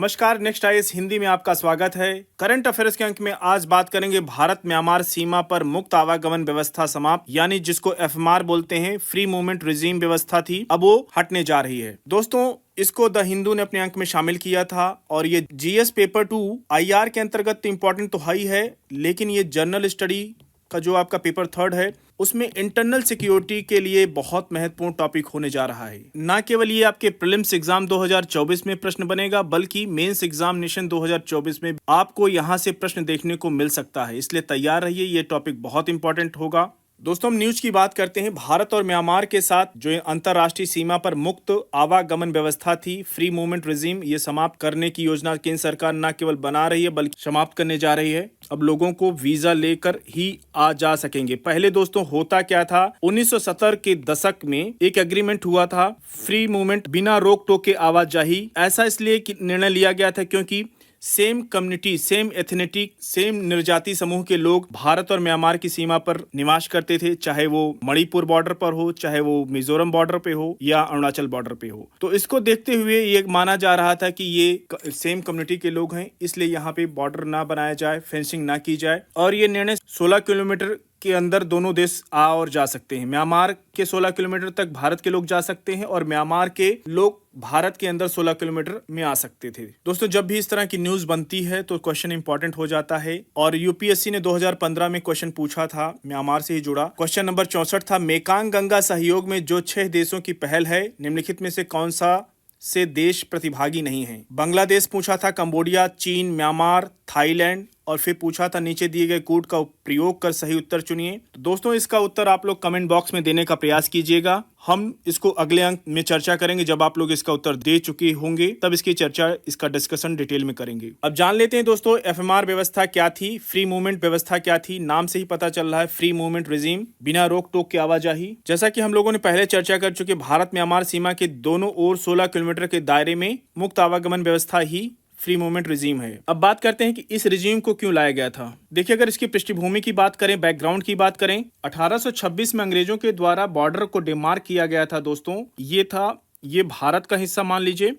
नमस्कार, next IAS Hindi में आपका स्वागत है। करंट अफेयर्स के अंक में आज बात करेंगे भारत म्यांमार सीमा पर मुक्त आवागमन व्यवस्था समाप्त, यानी जिसको एफएमआर बोलते हैं, फ्री मूवमेंट रिजीम व्यवस्था थी, अब वो हटने जा रही है। दोस्तों, इसको द हिंदू ने अपने अंक में शामिल किया था और ये जीएस पेपर 2 आईआर के अंतर्गत इम्पोर्टेंट तो है ही है, लेकिन ये जनरल स्टडी का जो आपका पेपर 3 है उसमें इंटरनल सिक्योरिटी के लिए बहुत महत्वपूर्ण टॉपिक होने जा रहा है। ना केवल ये आपके प्रीलिम्स एग्जाम 2024 में प्रश्न बनेगा, बल्कि मेंस एग्जामिनेशन 2024 में आपको यहां से प्रश्न देखने को मिल सकता है, इसलिए तैयार रहिए, ये टॉपिक बहुत इंपॉर्टेंट होगा। दोस्तों, हम न्यूज की बात करते हैं। भारत और म्यांमार के साथ जो अंतर्राष्ट्रीय सीमा पर मुक्त आवागमन व्यवस्था थी, फ्री मूवमेंट रिजीम, ये समाप्त करने की योजना केंद्र सरकार न केवल बना रही है बल्कि समाप्त करने जा रही है। अब लोगों को वीजा लेकर ही आ जा सकेंगे। पहले दोस्तों होता क्या था, 1970 के दशक में एक एग्रीमेंट हुआ था, फ्री मूवमेंट, बिना रोक टोक के आवाजाही। ऐसा इसलिए निर्णय लिया गया था क्योंकि सेम कम्युनिटी, सेम एथनिटिक, सेम निर्जाति समूह के लोग भारत और म्यांमार की सीमा पर निवास करते थे, चाहे वो मणिपुर बॉर्डर पर हो, चाहे वो मिजोरम बॉर्डर पे हो या अरुणाचल बॉर्डर पे हो। तो इसको देखते हुए ये माना जा रहा था कि ये सेम कम्युनिटी के लोग हैं, इसलिए यहाँ पे बॉर्डर ना बनाया जाए, फेंसिंग ना की जाए। और ये निर्णय 16 किलोमीटर के अंदर दोनों देश आ और जा सकते हैं। म्यांमार के 16 किलोमीटर तक भारत के लोग जा सकते हैं और म्यांमार के लोग भारत के अंदर 16 किलोमीटर में आ सकते थे। दोस्तों, जब भी इस तरह की न्यूज बनती है तो क्वेश्चन इंपॉर्टेंट हो जाता है और यूपीएससी ने 2015 में क्वेश्चन पूछा था म्यांमार से ही जुड़ा। क्वेश्चन नंबर 64 था, मेकांग गंगा सहयोग में जो 6 देशों की पहल है, निम्नलिखित में से कौन सा से देश प्रतिभागी नहीं है? बांग्लादेश पूछा था, कंबोडिया, चीन, म्यांमार, थाईलैंड, और फिर पूछा था नीचे दिए गए कोड का प्रयोग कर सही उत्तर चुनिए। तो दोस्तों, इसका उत्तर आप लोग कमेंट बॉक्स में देने का प्रयास कीजिएगा। हम इसको अगले अंक में चर्चा करेंगे। जब आप लोग इसका उत्तर दे चुके होंगे तब इसकी चर्चा, इसका डिस्कशन डिटेल में करेंगे। अब जान लेते हैं दोस्तों, एफएमआर व्यवस्था क्या थी, फ्री मूवमेंट व्यवस्था क्या थी। नाम से ही पता चल रहा है, फ्री मूवमेंट रिजीम, बिना रोक टोक के आवाजाही। जैसा कि हम लोगों ने पहले चर्चा कर चुके, भारत म्यांमार सीमा के दोनों ओर 16 किलोमीटर के दायरे में मुक्त आवागमन व्यवस्था ही फ्री मूवमेंट रिजीम है। अब बात करते हैं कि इस रिजीम को क्यों लाया गया था। देखिए, अगर इसकी पृष्ठभूमि की बात करें, बैकग्राउंड की बात करें, 1826 में अंग्रेजों के द्वारा बॉर्डर को डिमार्क किया गया था। दोस्तों, ये भारत का हिस्सा मान लीजिए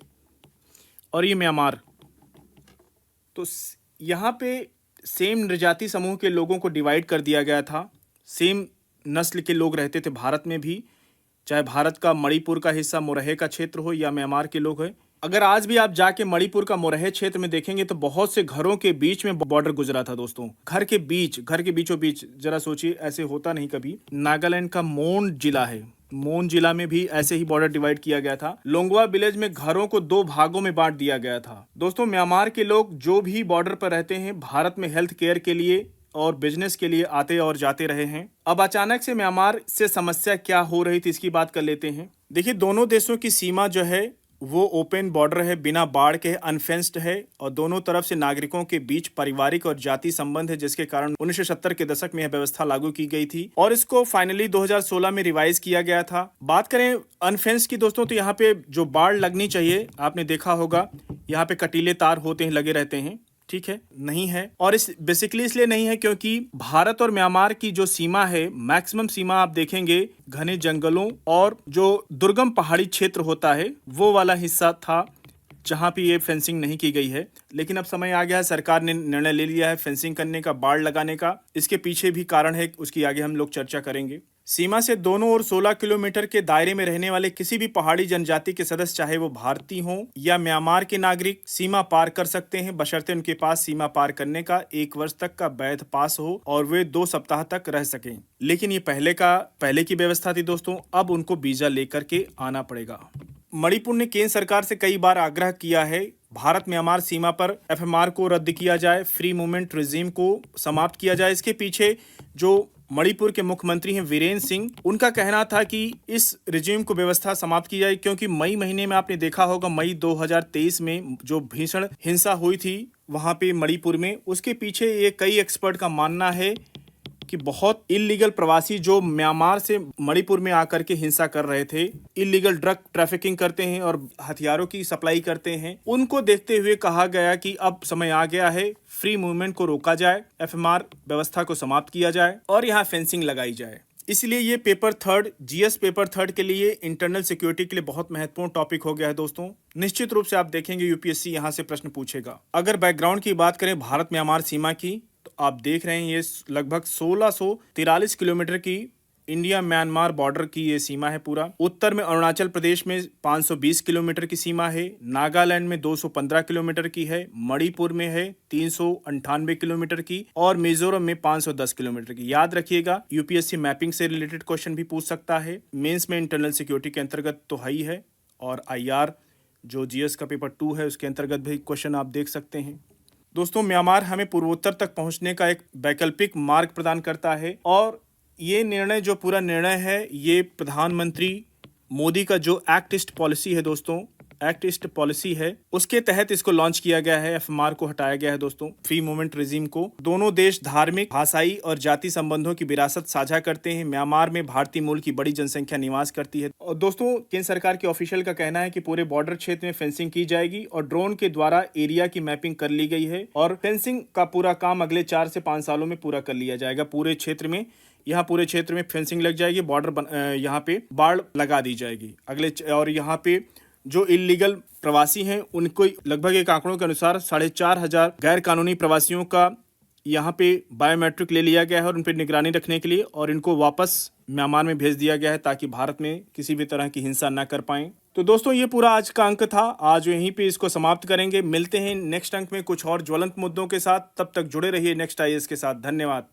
और ये म्यांमार। तो यहाँ पे सेम निर्जाति समूह के लोगों को डिवाइड कर दिया गया था। सेम नस्ल के लोग रहते थे भारत में भी, चाहे भारत का मणिपुर का हिस्सा, मोरहे का क्षेत्र हो, या म्यांमार के लोग हैं। अगर आज भी आप जाके मणिपुर का मोरहे क्षेत्र में देखेंगे तो बहुत से घरों के बीच में बॉर्डर गुजरा था। दोस्तों, घर के बीचों बीच, जरा सोचिए, ऐसे होता नहीं कभी। नागालैंड का मोन जिला है, मोन जिला में भी ऐसे ही बॉर्डर डिवाइड किया गया था। लोंगवा विलेज में घरों को 2 भागों में बांट दिया गया था। दोस्तों, म्यांमार के लोग जो भी बॉर्डर पर रहते हैं, भारत में हेल्थ केयर के लिए और बिजनेस के लिए आते और जाते रहे हैं। अब अचानक से म्यांमार से समस्या क्या हो रही थी, इसकी बात कर लेते हैं। देखिए, दोनों देशों की सीमा जो है वो ओपन बॉर्डर है, बिना बाढ़ के, अनफेंस्ड है, और दोनों तरफ से नागरिकों के बीच पारिवारिक और जाति संबंध है, जिसके कारण 1970 के दशक में यह व्यवस्था लागू की गई थी और इसको फाइनली 2016 में रिवाइज किया गया था। बात करें अनफेंस्ड की दोस्तों, तो यहाँ पे जो बाढ़ लगनी चाहिए, आपने देखा होगा, यहाँ पे कटीले तार होते हैं, लगे रहते हैं, ठीक है, नहीं है। और इस बेसिकली इसलिए नहीं है क्योंकि भारत और म्यांमार की जो सीमा है, मैक्सिमम सीमा आप देखेंगे घने जंगलों और जो दुर्गम पहाड़ी क्षेत्र होता है, वो वाला हिस्सा था जहां पे ये फेंसिंग नहीं की गई है। लेकिन अब समय आ गया है, सरकार ने निर्णय ले लिया है फेंसिंग करने का, बाड़ लगाने का। इसके पीछे भी कारण है, उसकी आगे हम लोग चर्चा करेंगे। सीमा से दोनों ओर 16 किलोमीटर के दायरे में रहने वाले किसी भी पहाड़ी जनजाति के सदस्य, चाहे वो भारतीय हों या म्यांमार के नागरिक, सीमा पार कर सकते हैं, बशर्ते उनके पास सीमा पार करने का 1 वर्ष तक का वैध पास हो और वे 2 सप्ताह तक रह सकें। लेकिन ये पहले की व्यवस्था थी दोस्तों, अब उनको वीजा लेकर के आना पड़ेगा। मणिपुर ने केंद्र सरकार से कई बार आग्रह किया है, भारत म्यांमार सीमा पर एफएमआर को रद्द किया जाए, फ्री मूवमेंट रिजीम को समाप्त किया जाए। इसके पीछे जो मणिपुर के मुख्यमंत्री हैं वीरेंद्र सिंह, उनका कहना था कि इस रिजीम को व्यवस्था समाप्त की जाए, क्योंकि मई महीने में आपने देखा होगा, मई 2023 में जो भीषण हिंसा हुई थी वहां पे मणिपुर में, उसके पीछे ये कई एक्सपर्ट का मानना है कि बहुत इलीगल प्रवासी जो म्यांमार से मणिपुर में आकर के हिंसा कर रहे थे, इलीगल ड्रग ट्रैफिकिंग करते हैं और हथियारों की सप्लाई करते हैं, उनको देखते हुए कहा गया कि अब समय आ गया है, फ्री मूवमेंट को रोका जाए, एफएमआर व्यवस्था को समाप्त किया जाए और यहाँ फेंसिंग लगाई जाए। इसलिए ये paper third, GS paper third के लिए, इंटरनल सिक्योरिटी के लिए बहुत महत्वपूर्ण टॉपिक हो गया है दोस्तों। निश्चित रूप से आप देखेंगे यूपीएससी यहाँ से प्रश्न पूछेगा। अगर बैकग्राउंड की बात करें भारत म्यांमार सीमा की, तो आप देख रहे हैं ये लगभग 1643 किलोमीटर की इंडिया म्यांमार बॉर्डर की ये सीमा है पूरा। उत्तर में अरुणाचल प्रदेश में 520 किलोमीटर की सीमा है, नागालैंड में 215 किलोमीटर की है, मणिपुर में है 398 किलोमीटर की और मिजोरम में 510 किलोमीटर की। याद रखिएगा, यूपीएससी मैपिंग से रिलेटेड क्वेश्चन भी पूछ सकता है। मेंस में इंटरनल सिक्योरिटी के अंतर्गत तो है ही है, और आईआर जो जीएस का पेपर 2 है उसके अंतर्गत भी क्वेश्चन आप देख सकते हैं। दोस्तों, म्यांमार हमें पूर्वोत्तर तक पहुंचने का एक वैकल्पिक मार्ग प्रदान करता है, और ये निर्णय, जो पूरा निर्णय है, ये प्रधानमंत्री मोदी का जो एक्ट ईस्ट पॉलिसी है दोस्तों, एक्ट ईस्ट पॉलिसी है, उसके तहत इसको लॉन्च किया गया है। एफएमआर को हटाया गया है दोस्तों, फ्री मूवमेंट रिजीम को। दोनों देश धार्मिक, भाषाई और जाति संबंधों की विरासत साझा करते हैं। म्यांमार में भारतीय मूल की बड़ी जनसंख्या निवास करती है। और दोस्तों, केंद्र सरकार के ऑफिशियल का कहना है कि पूरे बॉर्डर क्षेत्र में फेंसिंग की जाएगी और ड्रोन के द्वारा एरिया की मैपिंग कर ली गई है, और फेंसिंग का पूरा काम अगले 4 से 5 सालों में पूरा कर लिया जाएगा। पूरे क्षेत्र में, यहाँ पूरे क्षेत्र में फेंसिंग लग जाएगी, बॉर्डर यहाँ पे बाड़ लगा दी जाएगी और यहाँ पे जो इलीगल प्रवासी हैं उनको लगभग एक आंकड़ों के अनुसार 4,500 गैर कानूनी प्रवासियों का यहाँ पे बायोमेट्रिक ले लिया गया है और उन पर निगरानी रखने के लिए, और इनको वापस म्यांमार में भेज दिया गया है ताकि भारत में किसी भी तरह की हिंसा न कर पाएं। तो दोस्तों, ये पूरा आज का अंक था। आज यहीं पे इसको समाप्त करेंगे। मिलते हैं नेक्स्ट अंक में कुछ और ज्वलंत मुद्दों के साथ। तब तक जुड़े रहिए नेक्स्ट आईएएस के साथ। धन्यवाद।